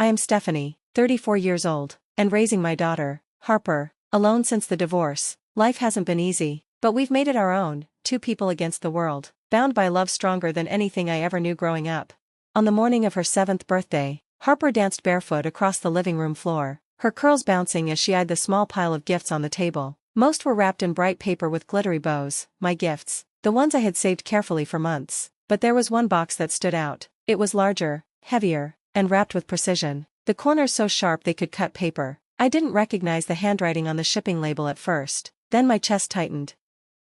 I am Stephanie, 34 years old, and raising my daughter, Harper, alone since the divorce. Life hasn't been easy, but we've made it our own, two people against the world, bound by love stronger than anything I ever knew growing up. On the morning of her 7th birthday, Harper danced barefoot across the living room floor, her curls bouncing as she eyed the small pile of gifts on the table. Most were wrapped in bright paper with glittery bows, my gifts, the ones I had saved carefully for months. But there was one box that stood out. It was larger, heavier, and wrapped with precision, the corners so sharp they could cut paper. I didn't recognize the handwriting on the shipping label at first, then my chest tightened.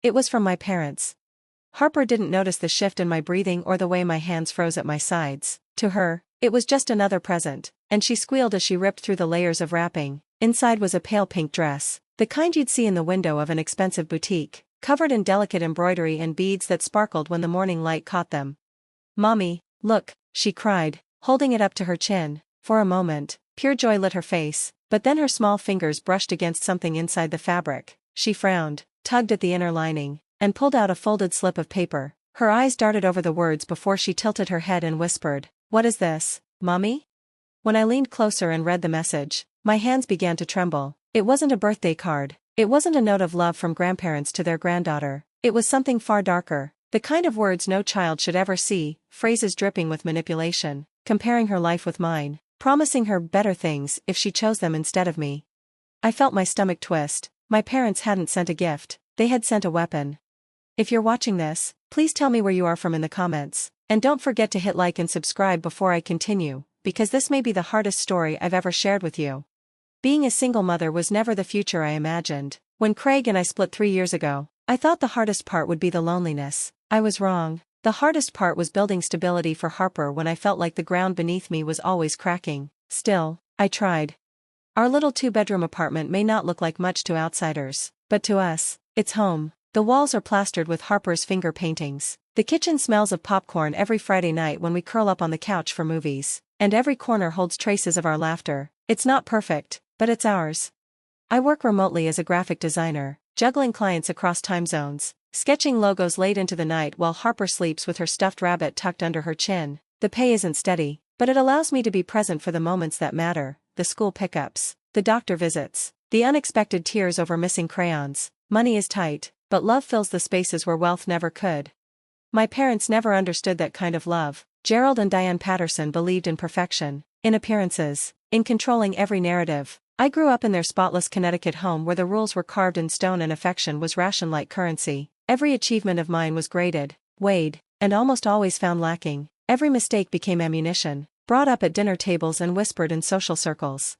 It was from my parents. Harper didn't notice the shift in my breathing or the way my hands froze at my sides. To her, it was just another present, and she squealed as she ripped through the layers of wrapping. Inside was a pale pink dress, the kind you'd see in the window of an expensive boutique, covered in delicate embroidery and beads that sparkled when the morning light caught them. "Mommy, look," she cried, holding it up to her chin. For a moment, pure joy lit her face, but then her small fingers brushed against something inside the fabric. She frowned, tugged at the inner lining, and pulled out a folded slip of paper. Her eyes darted over the words before she tilted her head and whispered, "What is this, Mommy?" When I leaned closer and read the message, my hands began to tremble. It wasn't a birthday card. It wasn't a note of love from grandparents to their granddaughter. It was something far darker, the kind of words no child should ever see, phrases dripping with manipulation, comparing her life with mine, promising her better things if she chose them instead of me. I felt my stomach twist. My parents hadn't sent a gift, they had sent a weapon. If you're watching this, please tell me where you are from in the comments, and don't forget to hit like and subscribe before I continue, because this may be the hardest story I've ever shared with you. Being a single mother was never the future I imagined. When Craig and I split 3 years ago, I thought the hardest part would be the loneliness. I was wrong. The hardest part was building stability for Harper when I felt like the ground beneath me was always cracking. Still, I tried. Our little 2-bedroom apartment may not look like much to outsiders, but to us, it's home. The walls are plastered with Harper's finger paintings. The kitchen smells of popcorn every Friday night when we curl up on the couch for movies, and every corner holds traces of our laughter. It's not perfect, but it's ours. I work remotely as a graphic designer, juggling clients across time zones, sketching logos late into the night while Harper sleeps with her stuffed rabbit tucked under her chin. The pay isn't steady, but it allows me to be present for the moments that matter, the school pickups, the doctor visits, the unexpected tears over missing crayons. Money is tight, but love fills the spaces where wealth never could. My parents never understood that kind of love. Gerald and Diane Patterson believed in perfection, in appearances, in controlling every narrative. I grew up in their spotless Connecticut home where the rules were carved in stone and affection was rationed like currency. Every achievement of mine was graded, weighed, and almost always found lacking. Every mistake became ammunition, brought up at dinner tables and whispered in social circles.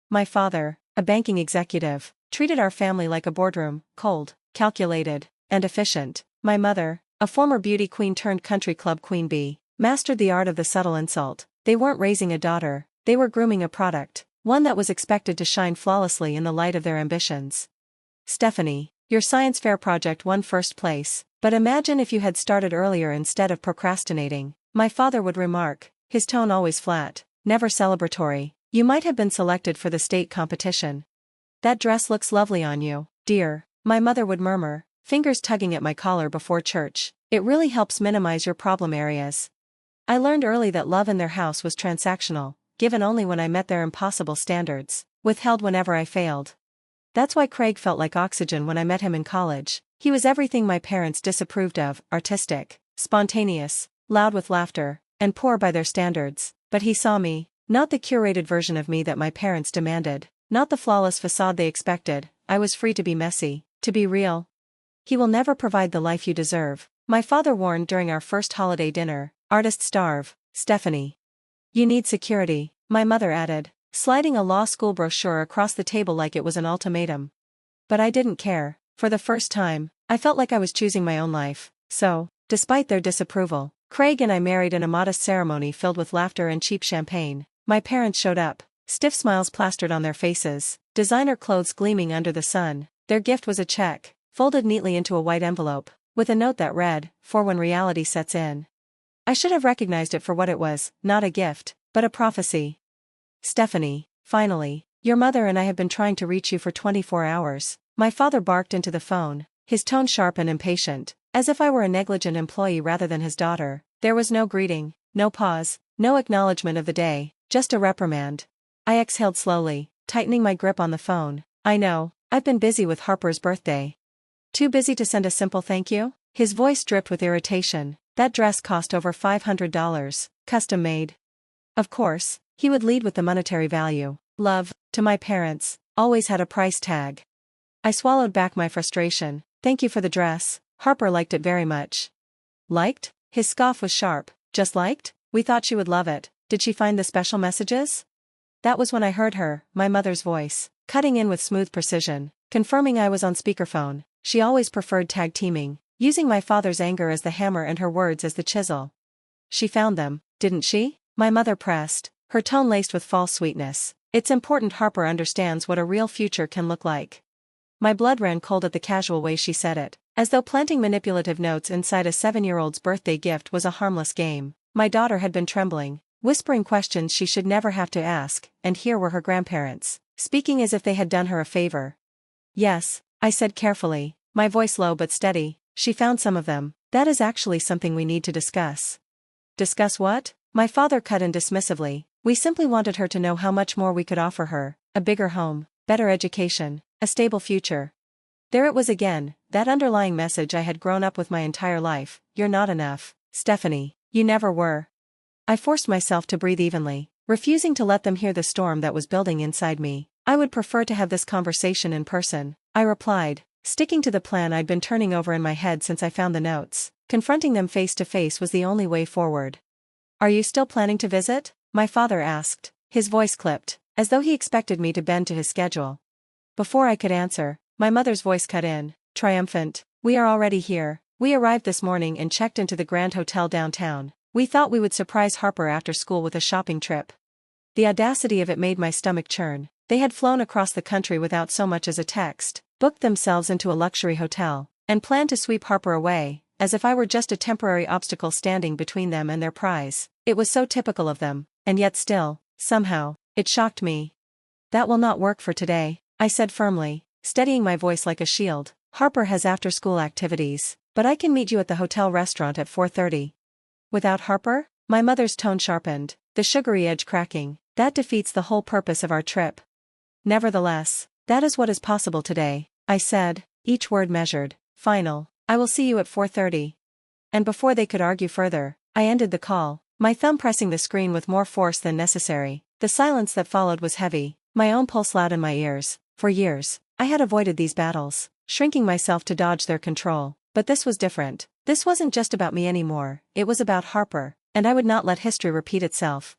My father, a banking executive, treated our family like a boardroom, cold, calculated, and efficient. My mother, a former beauty queen turned country club queen bee, mastered the art of the subtle insult. They weren't raising a daughter, they were grooming a product, one that was expected to shine flawlessly in the light of their ambitions. "Stephanie, your science fair project won first place, but imagine if you had started earlier instead of procrastinating," my father would remark, his tone always flat, never celebratory. "You might have been selected for the state competition. That dress looks lovely on you, dear," my mother would murmur, fingers tugging at my collar before church. "It really helps minimize your problem areas." I learned early that love in their house was transactional, given only when I met their impossible standards, withheld whenever I failed. That's why Craig felt like oxygen when I met him in college. He was everything my parents disapproved of, artistic, spontaneous, loud with laughter, and poor by their standards. But he saw me, not the curated version of me that my parents demanded, not the flawless facade they expected. I was free to be messy, to be real. "He will never provide the life you deserve," my father warned during our first holiday dinner. "Artists starve, Stephanie. You need security," my mother added, sliding a law school brochure across the table like it was an ultimatum. But I didn't care. For the first time, I felt like I was choosing my own life. So, despite their disapproval, Craig and I married in a modest ceremony filled with laughter and cheap champagne. My parents showed up, stiff smiles plastered on their faces, designer clothes gleaming under the sun. Their gift was a check, folded neatly into a white envelope, with a note that read, "For when reality sets in." I should have recognized it for what it was, not a gift, but a prophecy. "Stephanie, finally, your mother and I have been trying to reach you for 24 hours. My father barked into the phone, his tone sharp and impatient, as if I were a negligent employee rather than his daughter. There was no greeting, no pause, no acknowledgement of the day. just a reprimand. I exhaled slowly, tightening my grip on the phone. I know, I've been busy with Harper's birthday. Too busy to send a simple thank you? His voice dripped with irritation. That dress cost over $500, custom made. Of course, he would lead with the monetary value. Love, to my parents, always had a price tag. I swallowed back my frustration. Thank you for the dress. Harper liked it very much. Liked? His scoff was sharp. Just liked? We thought she would love it. Did she find the special messages? That was when I heard her, my mother's voice, cutting in with smooth precision, confirming I was on speakerphone. She always preferred tag teaming, using my father's anger as the hammer and her words as the chisel. She found them, didn't she? My mother pressed, her tone laced with false sweetness. It's important Harper understands what a real future can look like. My blood ran cold at the casual way she said it, as though planting manipulative notes inside a 7-year-old's birthday gift was a harmless game. My daughter had been trembling, whispering questions she should never have to ask, and here were her grandparents, speaking as if they had done her a favor. Yes, I said carefully, my voice low but steady. She found some of them. That is actually something we need to discuss. Discuss what? My father cut in dismissively. We simply wanted her to know how much more we could offer her, a bigger home, better education, a stable future. There it was again, that underlying message I had grown up with my entire life. You're not enough, Stephanie. You never were. I forced myself to breathe evenly, refusing to let them hear the storm that was building inside me. I would prefer to have this conversation in person, I replied, sticking to the plan I'd been turning over in my head since I found the notes. Confronting them face to face was the only way forward. Are you still planning to visit? My father asked, his voice clipped, as though he expected me to bend to his schedule. Before I could answer, my mother's voice cut in, triumphant. We are already here. We arrived this morning and checked into the Grand Hotel downtown. We thought we would surprise Harper after school with a shopping trip. The audacity of it made my stomach churn. They had flown across the country without so much as a text, booked themselves into a luxury hotel, and planned to sweep Harper away, as if I were just a temporary obstacle standing between them and their prize. It was so typical of them, and yet still, somehow, it shocked me. That will not work for today, I said firmly, steadying my voice like a shield. Harper has after-school activities, but I can meet you at the hotel restaurant at 4:30. Without Harper? My mother's tone sharpened, the sugary edge cracking. That defeats the whole purpose of our trip. Nevertheless, that is what is possible today, I said, each word measured. Final. I will see you at 4:30. And before they could argue further, I ended the call, my thumb pressing the screen with more force than necessary. The silence that followed was heavy, my own pulse loud in my ears. For years, I had avoided these battles, shrinking myself to dodge their control. But this was different. This wasn't just about me anymore, it was about Harper, and I would not let history repeat itself.